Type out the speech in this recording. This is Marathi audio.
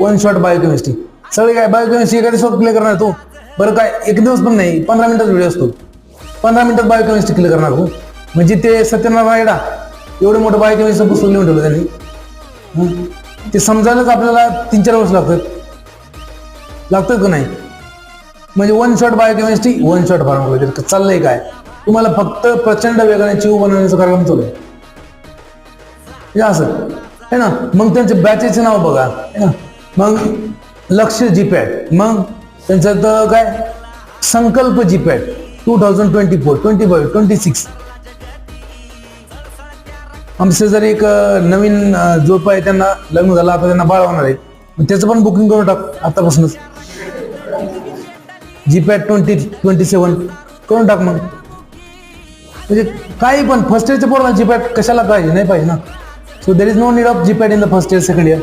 One shot biochemistry. सगळे काय बायोकेमिस्ट्री एका दिवसात क्लिअर करणार तू? बरं काय एक दिवस पण नाही, 15 मिनिटात व्हिडिओ असतो. 15 मिनिटात बायोकेमिस्ट्री क्लिअर करणार तू? म्हणजे ते सत्यनारायण एवढं मोठं बायोकेमिस्ट्री पुस्तक लिहून ठेवलं त्यांनी. ते समजायलाच आपल्याला 3-4 वर्ष लागतात का नाही? म्हणजे one shot biochemistry, one shot pharmacology. चाललंय काय? तुम्हाला फक्त प्रचंड वेगाने चिव बनवण्याचं कार्यक्रम चालू आहे असं आहे ना. मग त्यांचे बॅचेचे नाव बघा आहे ना. मग लक्ष्य जीपॅट, मग त्यांचं काय संकल्प जीपॅट 2024, 25, 26. आमचे जर एक नवीन जोडपं आहे, त्यांना लग्न झालं, आता त्यांना बाळ होणार आहे, त्याचं पण बुकिंग करून टाक आतापासूनच. जीपॅट 2027 करून टाक. मग म्हणजे काही पण फर्स्ट इयरच्या पोरांना जीपॅट कशाला पाहिजे? नाही पाहिजे ना. So there is no need of GPAT in the first year, second year.